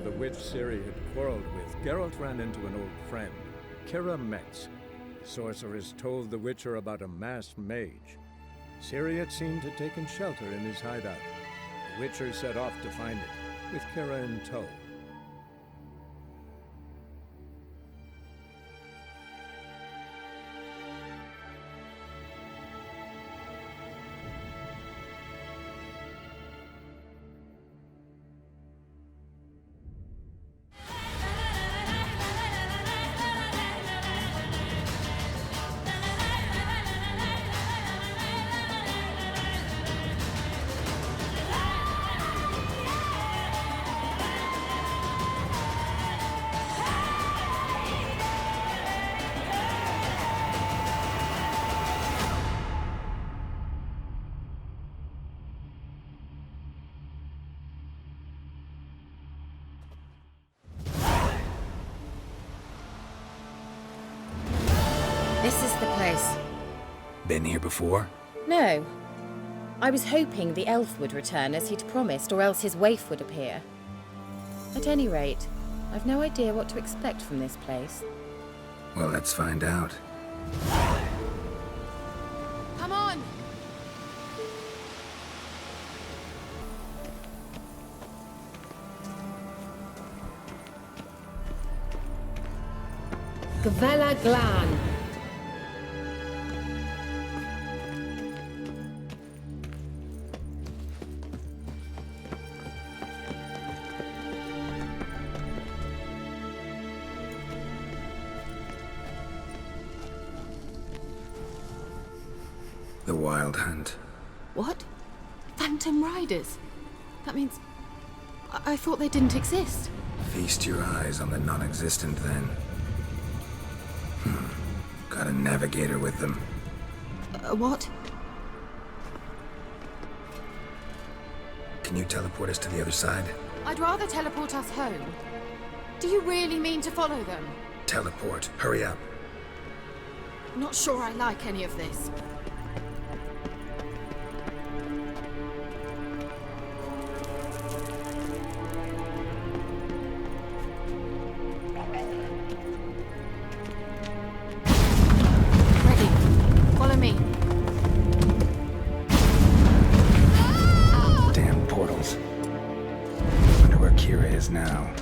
the witch Ciri had quarreled with, Geralt ran into an old friend, Keira. The sorceress told the Witcher about a masked mage. Ciri had seemed to have taken shelter in his hideout. The Witcher set off to find it, with Keira in tow. This is the place. Been here before? No. I was hoping the elf would return as he'd promised, or else his waif would appear. At any rate, I've no idea what to expect from this place. Well, let's find out. Come on! Gvela Glan. The Wild Hunt. What? Phantom Riders? That means... I thought they didn't exist. Feast your eyes on the non-existent, then. Got a navigator with them. What? Can you teleport us to the other side? I'd rather teleport us home. Do you really mean to follow them? Teleport. Hurry up. Not sure I like any of this. Keira is now.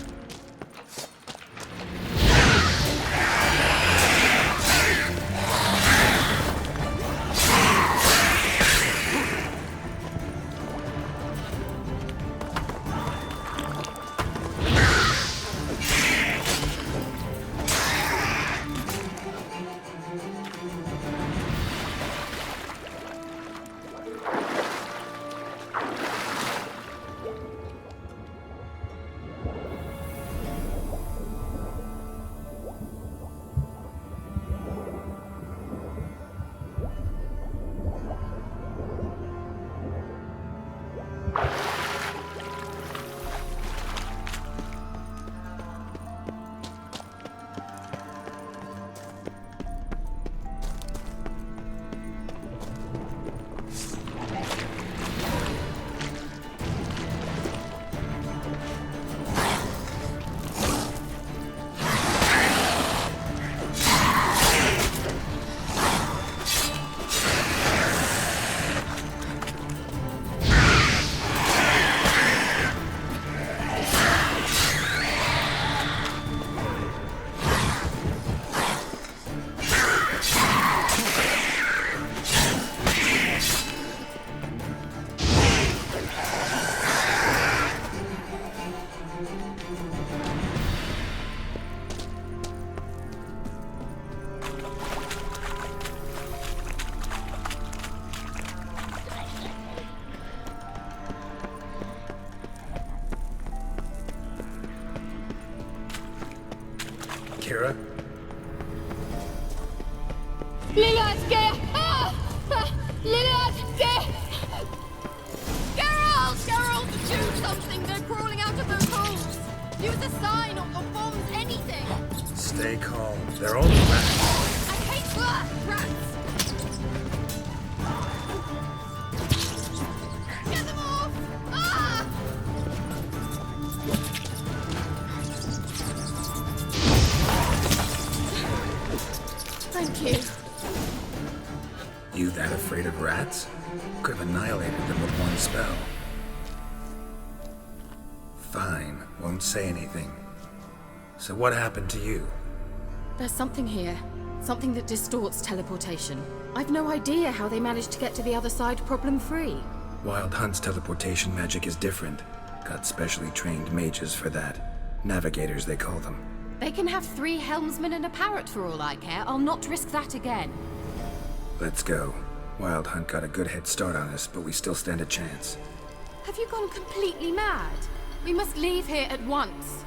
Keira? Lillard, Lillard, Geralt, do something! They're crawling out of those holes! Use a sign or bombs, anything! Stay calm. They're only rats. I hate rats! Get them off! Ah! Thank you. You that afraid of rats? Could have annihilated them with one spell. Fine, won't say anything. So what happened to you? There's something here. Something that distorts teleportation. I've no idea how they managed to get to the other side problem-free. Wild Hunt's teleportation magic is different. Got specially trained mages for that. Navigators, they call them. They can have 3 helmsmen and a parrot for all I care. I'll not risk that again. Let's go. Wild Hunt got a good head start on us, but we still stand a chance. Have you gone completely mad? We must leave here at once.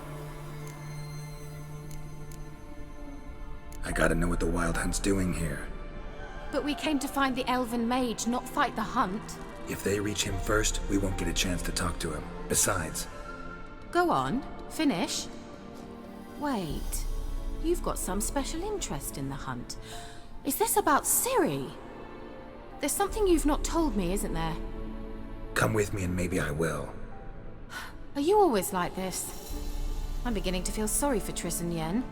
I gotta know what the Wild Hunt's doing here. But we came to find the elven mage, not fight the hunt. If they reach him first, we won't get a chance to talk to him. Besides... Go on. Finish. Wait. You've got some special interest in the hunt. Is this about Ciri? There's something you've not told me, isn't there? Come with me and maybe I will. Are you always like this? I'm beginning to feel sorry for Triss and Yen.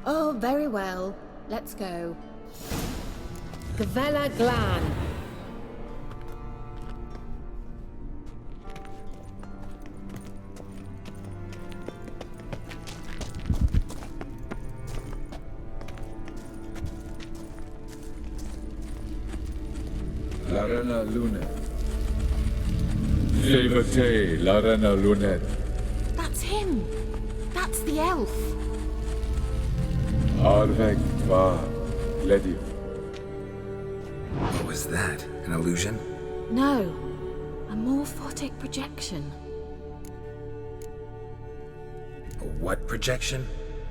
Oh, very well. Let's go. Gvela Glan. Larena Lunet. Levate, Larena Lunet. That's him! That's the elf! Arvek Tva Lediv. What was that? An illusion? No. A morphotic projection. A what projection?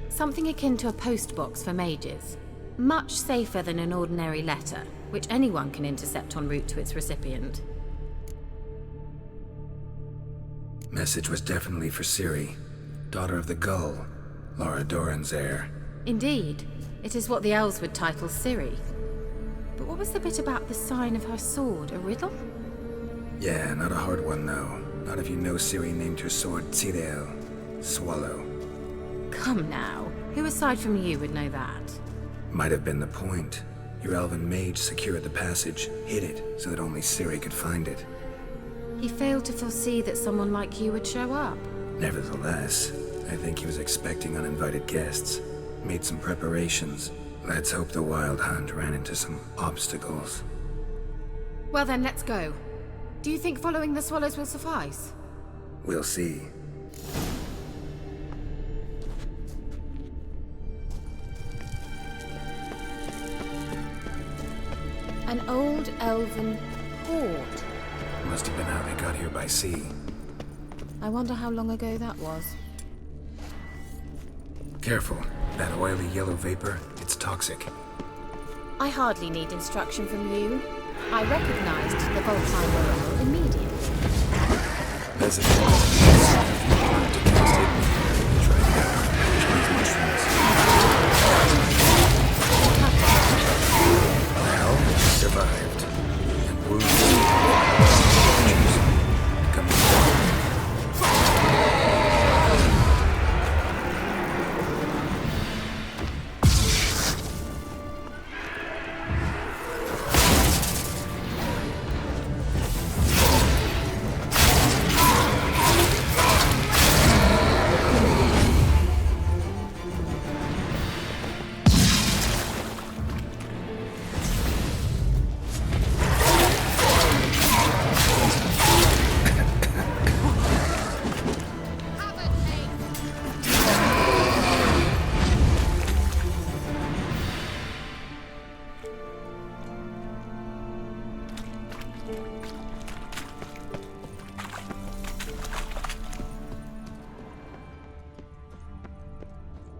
Something akin to a postbox for mages. Much safer than an ordinary letter, which anyone can intercept en route to its recipient. Message was definitely for Ciri, daughter of the Gull, Lara Doran's heir. Indeed. It is what the elves would title Ciri. But what was the bit about the sign of her sword? A riddle? Yeah, not a hard one though. Not if you know Ciri named her sword Cirel, swallow. Come now. Who aside from you would know that? Might have been the point. Your elven mage secured the passage, hid it, so that only Ciri could find it. He failed to foresee that someone like you would show up. Nevertheless, I think he was expecting uninvited guests. Made some preparations. Let's hope the Wild Hunt ran into some obstacles. Well then, let's go. Do you think following the swallows will suffice? We'll see. An old elven port. Must have been how they got here by sea. I wonder how long ago that was. Careful. That oily yellow vapor, it's toxic. I hardly need instruction from you. I recognized the Voltime Oracle immediately. Well, survived. And wounded. Coming down. Have a taste.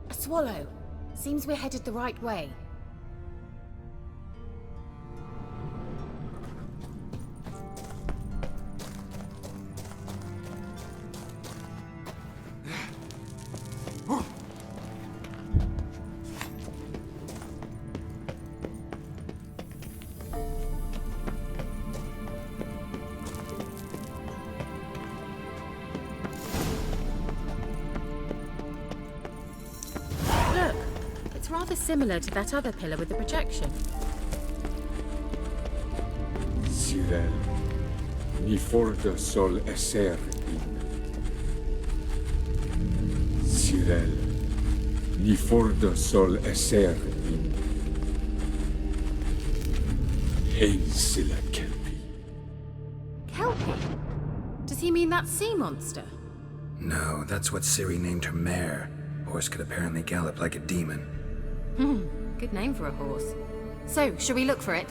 A swallow. Seems we're headed the right way. rather similar to that other pillar with the projection. Cirel, ni forte sol esser in. Cirel, ni forte sol esser in. Heisila kelpi. Kelpie? Does he mean that sea monster? No, that's what Ciri named her mare. Horse could apparently gallop like a demon. Good name for a horse. So, shall we look for it?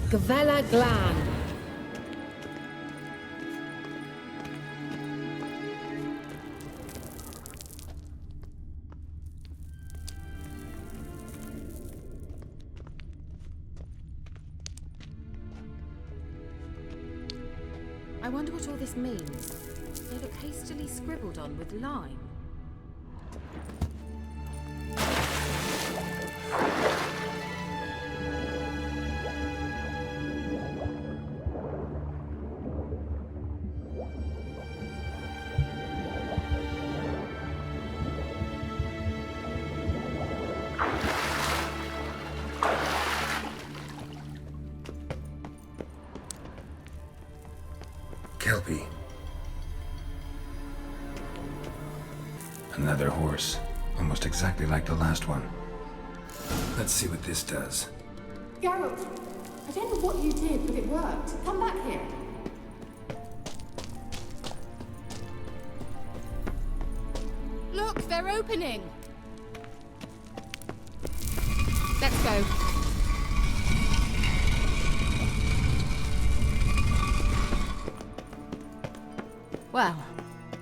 Gavella Glan. I wonder what all this means. They look hastily scribbled on with lime. Kelpie. Another horse. Almost exactly like the last one. Let's see what this does. Geralt, I don't know what you did, but it worked. Come back here. Look, they're opening. Let's go. Well,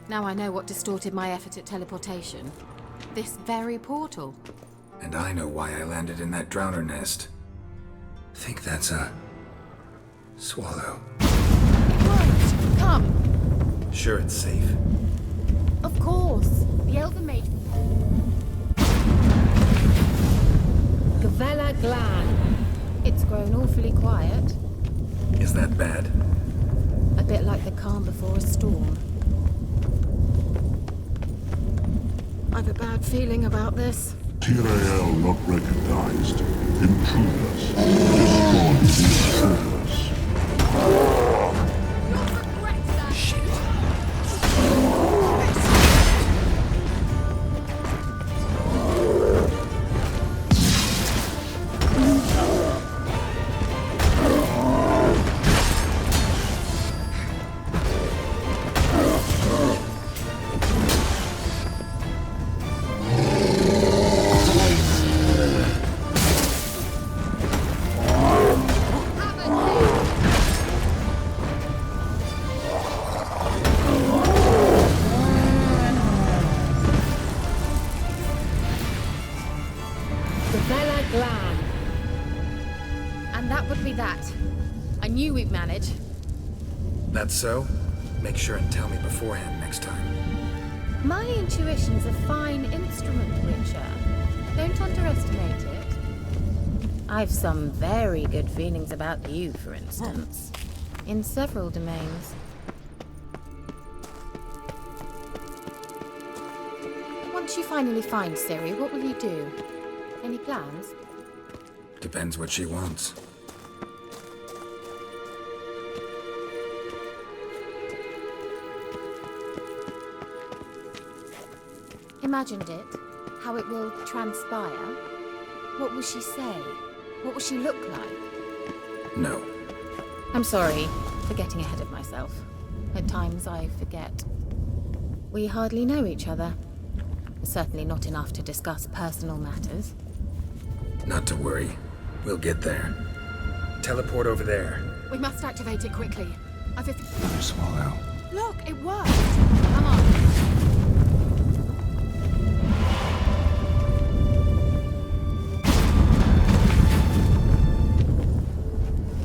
now I know what distorted my effort at teleportation. This very portal. And I know why I landed in that drowner nest. Think that's a... swallow. Right, come. Sure it's safe. Of course. The elven mage. Gavella Glan. It's grown awfully quiet. Is that bad? A bit like the calm before a storm. I've a bad feeling about this. Tyrael not recognized. Intruders. Destroy these intruders. You'll regret that. Gavella Glan. And that would be that. I knew we'd manage. That's so? Make sure and tell me beforehand next time. My intuition's a fine instrument, Witcher. Don't underestimate it. I've some very good feelings about you, for instance. In several domains. Once you finally find Ciri, what will you do? Any plans? Depends what she wants. Imagined it, how it will transpire. What will she say? What will she look like? No. I'm sorry for getting ahead of myself. At times I forget. We hardly know each other. Certainly not enough to discuss personal matters. Not to worry. We'll get there. Teleport over there. We must activate it quickly. Another swallow. Look, it worked. Come on.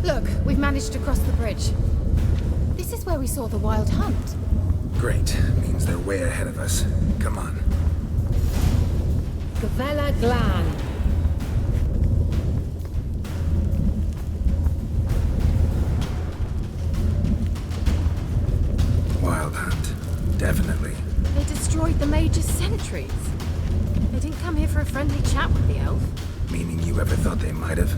Look, we've managed to cross the bridge. This is where we saw the wild hunt. Great. Means they're way ahead of us. Come on. Gavella Glan. Wild hunt. Definitely. They destroyed the the Mage's sentries. They didn't come here for a friendly chat with the elf. Meaning you ever thought they might have?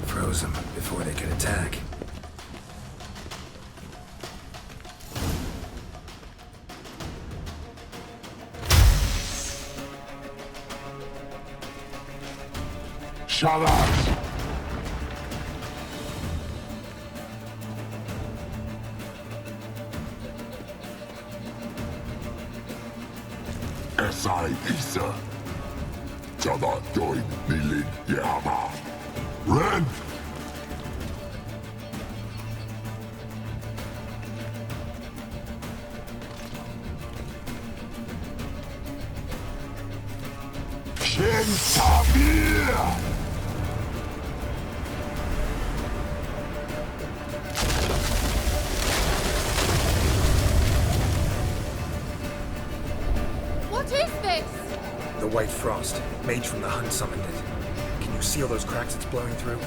Froze them before they could attack. Shut up! SI Isa. Jada join Nilin Yama. Ren! Shin Tabir! What is this? The White Frost. Mage from the Hunt summoned it. Can you see all those cracks it's blowing through?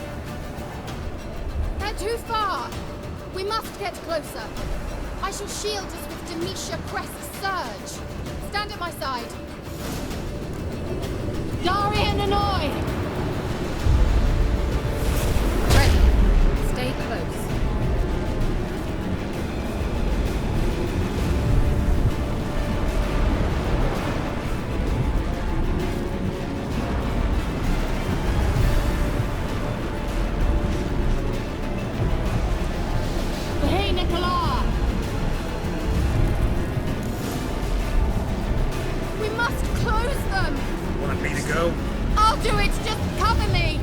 They're too far. We must get closer. I shall shield us with Demetia Crest's surge. Stand at my side. Darian and Noi! Ready. Stay close. Hey, Nicola! We must close them! Want me to go? I'll do it! Just cover me!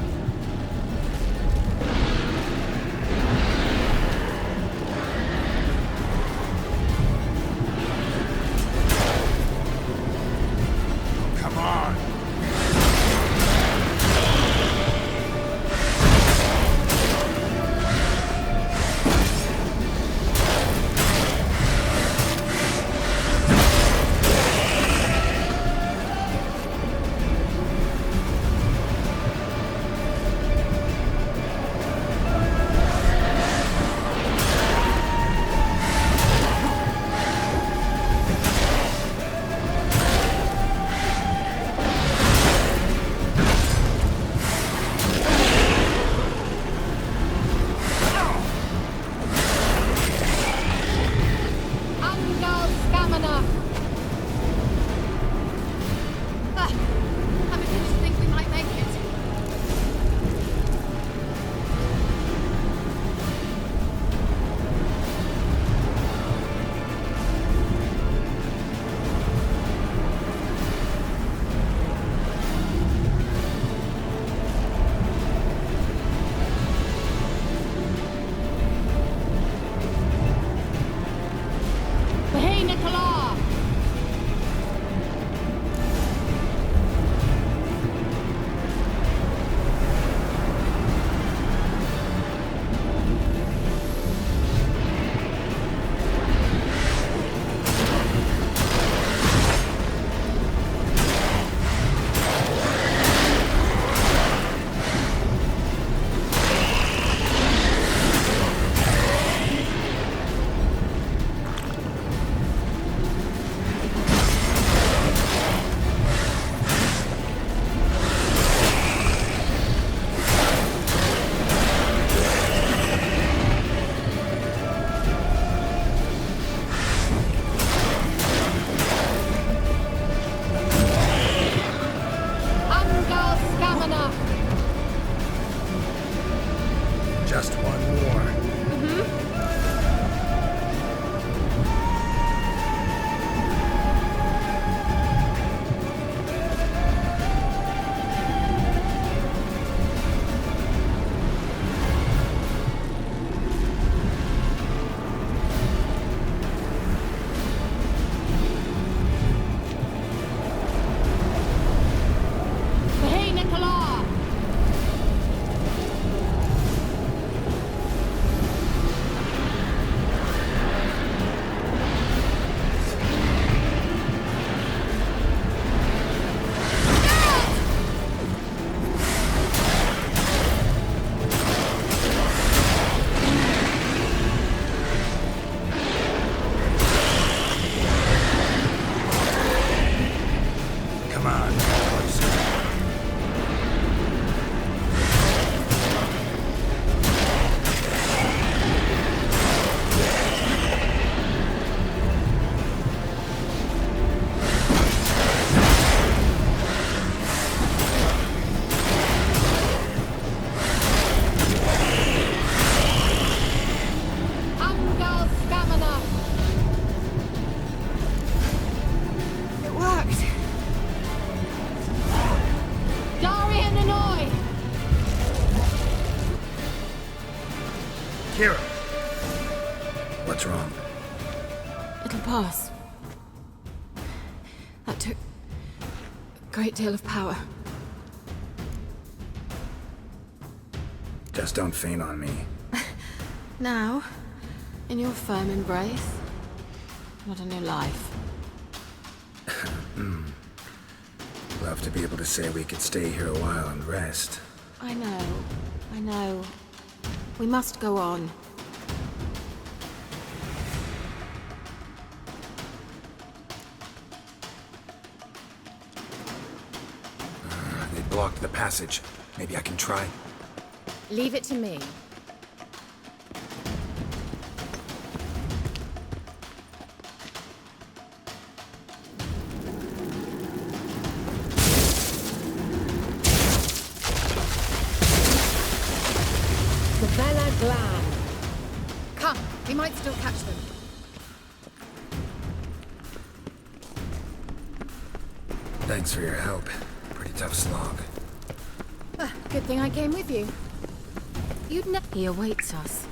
Come on! Angal Stamina! I'm beginning to think we might make it. Hey, Nicola! wrong? It'll pass. That took a great deal of power. Just don't faint on me. Now, in your firm embrace, what a new life. Love to be able to say we could stay here a while and rest. I know. We must go on. They blocked the passage. Maybe I can try. Leave it to me. Velen. Come, we might still catch them. Thanks for your help. Pretty tough slog. Good thing I came with you. You'd never. He awaits us.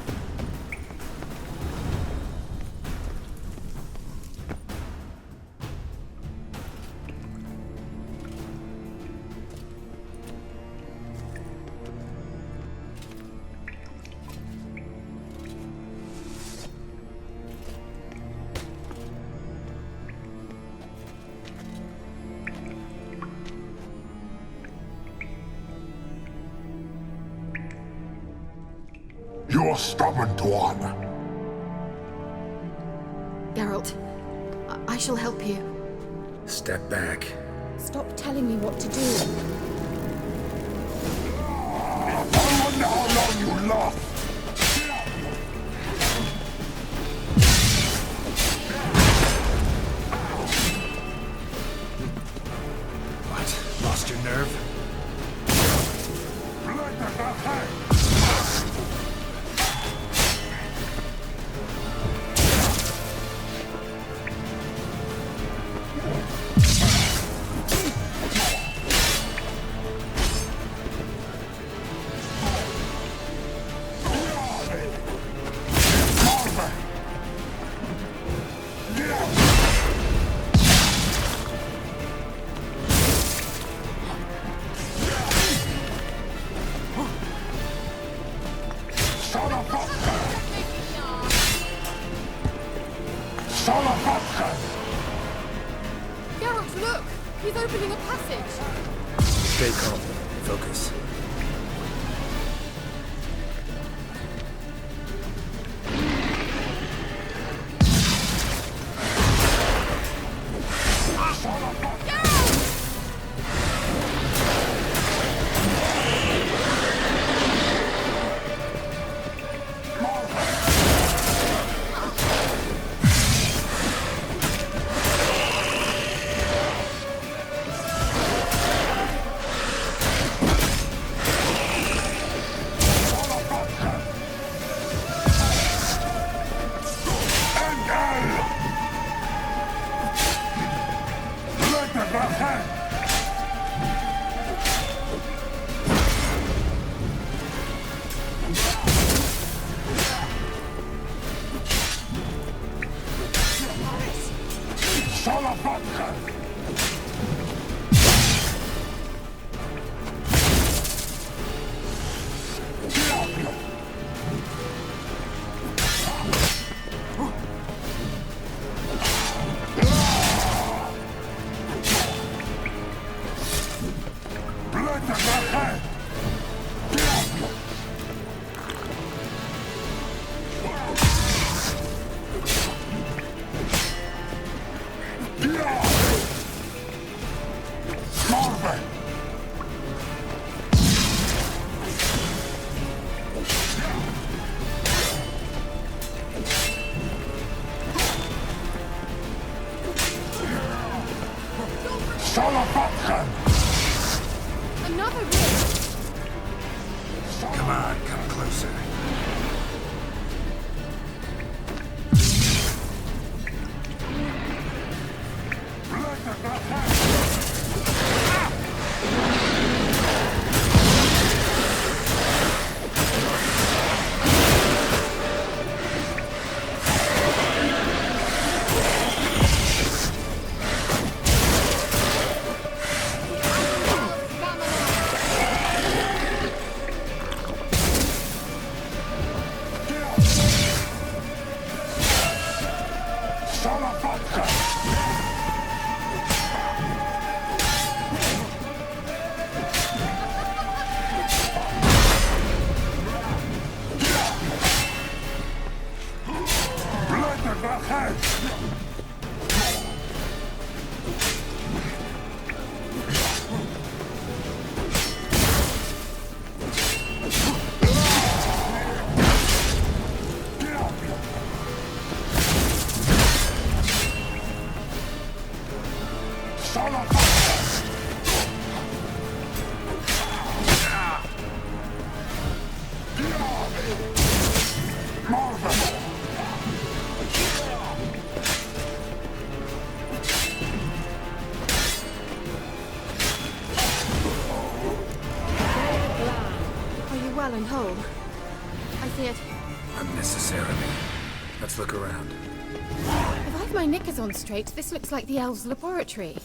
You're stubborn one. Geralt, I shall help you. Step back. Stop telling me what to do. I wonder how long you last. What? Lost your nerve? Geralt, look! He's opening a passage! Stay calm. Focus. Another rift! Come on, come closer. Salafatka! Blood of a head! And whole. I see it. Unnecessarily. Let's look around. If I've my knickers on straight, this looks like the elves' laboratory.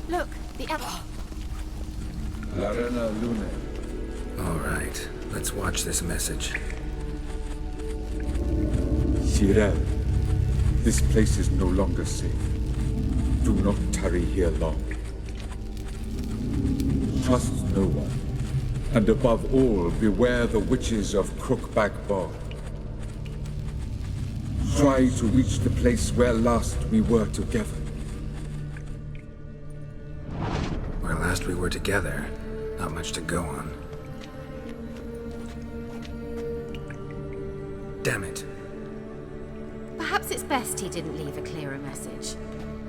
Look, the elf. Larena Lune. All right, let's watch this message. Ciri, this place is no longer safe. Do not tarry here long. Trust no one, and above all, beware the witches of Crookback Bog. Try to reach the place where last we were together. Where last we were together, not much to go on. Damn it. Perhaps it's best he didn't leave a clearer message.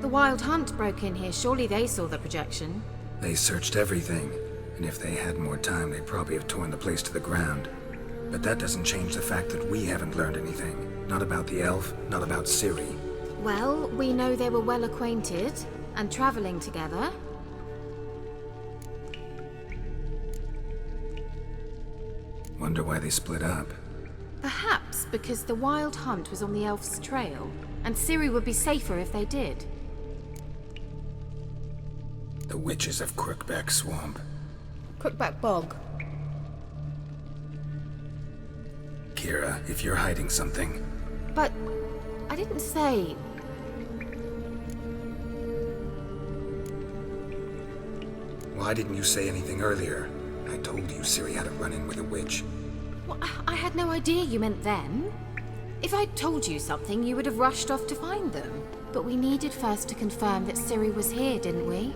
The Wild Hunt broke in here. Surely they saw the projection. They searched everything, and if they had more time, they'd probably have torn the place to the ground. But that doesn't change the fact that we haven't learned anything. Not about the elf, not about Ciri. Well, we know they were well acquainted and traveling together. Wonder why they split up. Perhaps because the Wild Hunt was on the elf's trail, and Ciri would be safer if they did. The witches of Crookback Swamp. Crookback Bog. Keira, if you're hiding something... But I didn't say... Why didn't you say anything earlier? I told you Ciri had a run-in with a witch. Well, I had no idea you meant then. If I'd told you something, you would have rushed off to find them. But we needed first to confirm that Ciri was here, didn't we?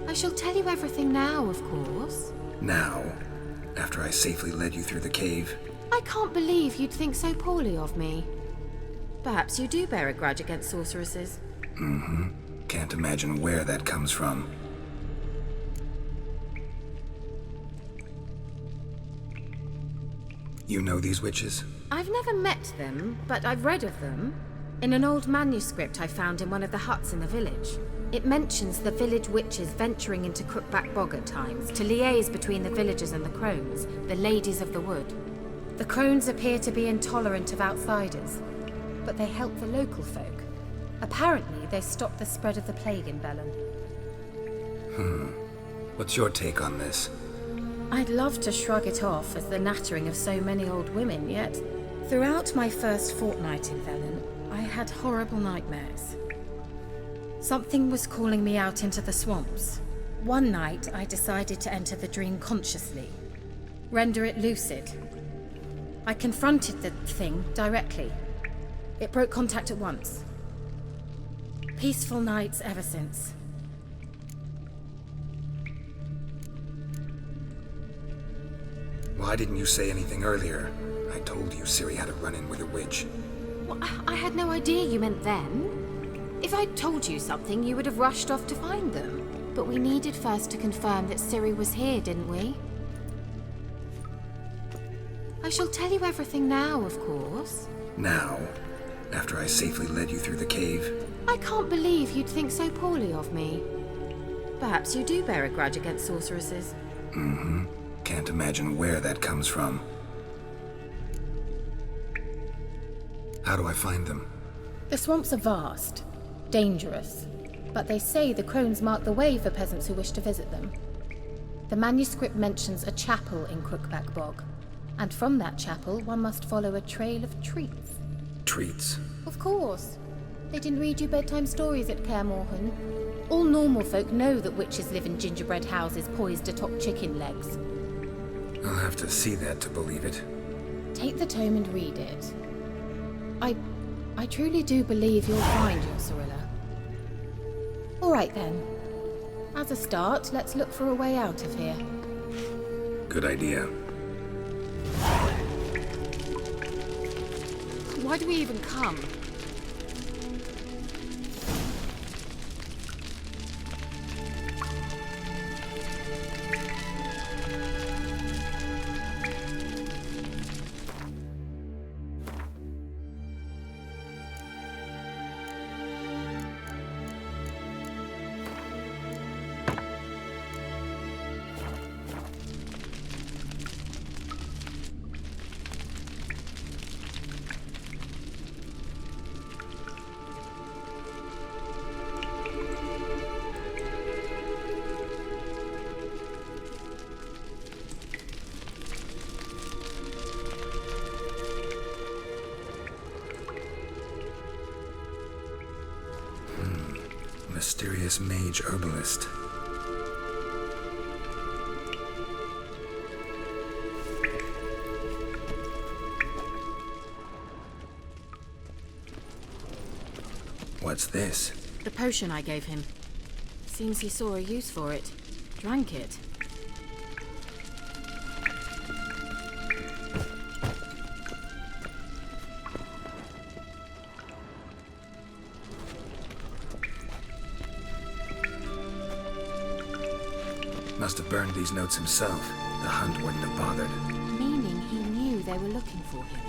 I shall tell you everything now, of course. Now? After I safely led you through the cave? I can't believe you'd think so poorly of me. Perhaps you do bear a grudge against sorceresses. Mm-hmm. Can't imagine where that comes from. You know these witches? I've never met them, but I've read of them. In an old manuscript I found in one of the huts in the village. It mentions the village witches venturing into Crookback Bog at times to liaise between the villagers and the crones, the ladies of the wood. The crones appear to be intolerant of outsiders, but they help the local folk. Apparently, they stopped the spread of the plague in Velen. What's your take on this? I'd love to shrug it off as the nattering of so many old women, yet throughout my first fortnight in Velen, I had horrible nightmares. Something was calling me out into the swamps. One night, I decided to enter the dream consciously, render it lucid. I confronted the thing directly. It broke contact at once. Peaceful nights ever since. Why didn't you say anything earlier? I told you Ciri had a run-in with a witch. Well, I had no idea you meant then. If I'd told you something, you would have rushed off to find them. But we needed first to confirm that Ciri was here, didn't we? I shall tell you everything now, of course. Now? After I safely led you through the cave? I can't believe you'd think so poorly of me. Perhaps you do bear a grudge against sorceresses. Mm-hmm. Can't imagine where that comes from. How do I find them? The swamps are vast, dangerous, but they say the crones mark the way for peasants who wish to visit them. The manuscript mentions a chapel in Crookback Bog. And from that chapel, one must follow a trail of treats. Treats? Of course. They didn't read you bedtime stories at Kaer Morhen. All normal folk know that witches live in gingerbread houses poised atop chicken legs. I'll have to see that to believe it. Take the tome and read it. I truly do believe you'll find your Cirilla. All right then. As a start, let's look for a way out of here. Good idea. Why do we even come? Mysterious mage herbalist. What's this? The potion I gave him. Seems he saw a use for it. Drank it. Must have burned these notes himself. The hunt wouldn't have bothered. Meaning he knew they were looking for him.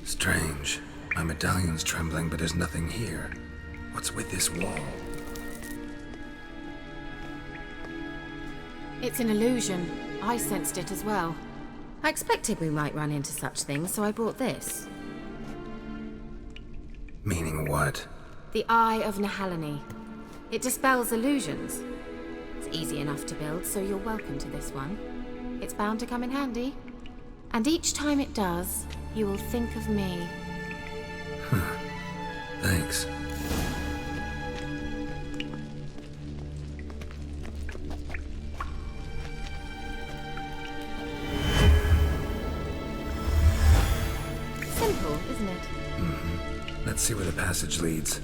Strange. My medallion's trembling, but there's nothing here. What's with this wall? It's an illusion. I sensed it as well. I expected we might run into such things, so I brought this. Meaning what? The Eye of Nehaleni. It dispels illusions. It's easy enough to build, so you're welcome to this one. It's bound to come in handy. And each time it does, you will think of me. Thanks. Simple, isn't it? Let's see where the passage leads.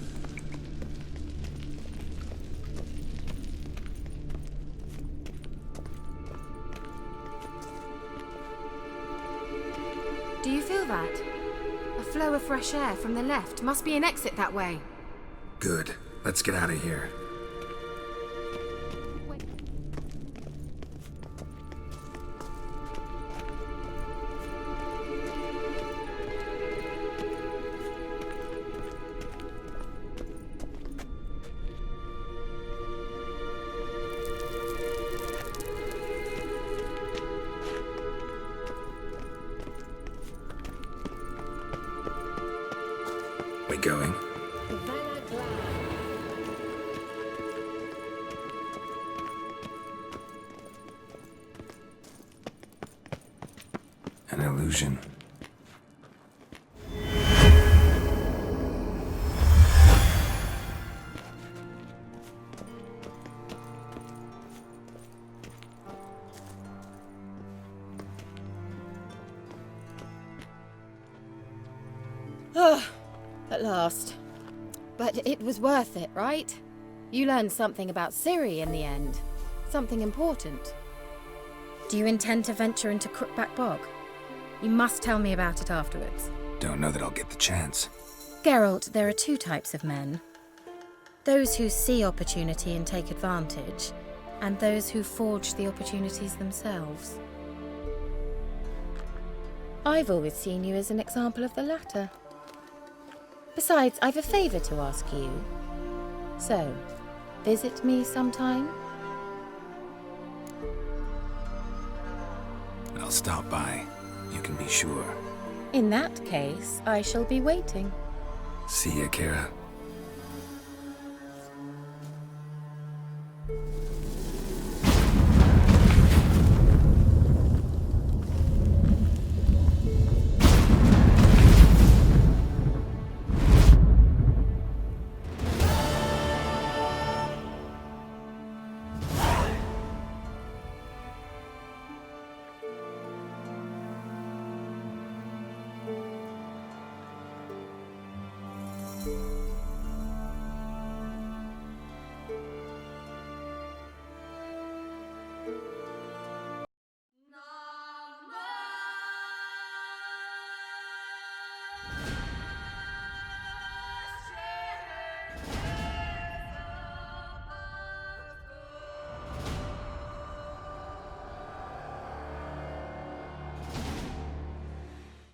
Do you feel that? A flow of fresh air from the left. Must be an exit that way. Good. Let's get out of here. We going? An illusion. At last. But it was worth it, right? You learned something about Ciri in the end. Something important. Do you intend to venture into Crookback Bog? You must tell me about it afterwards. Don't know that I'll get the chance. Geralt, there are two types of men. Those who see opportunity and take advantage, and those who forge the opportunities themselves. I've always seen you as an example of the latter. Besides, I've a favour to ask you. So, visit me sometime? I'll stop by. You can be sure. In that case, I shall be waiting. See ya, Keira.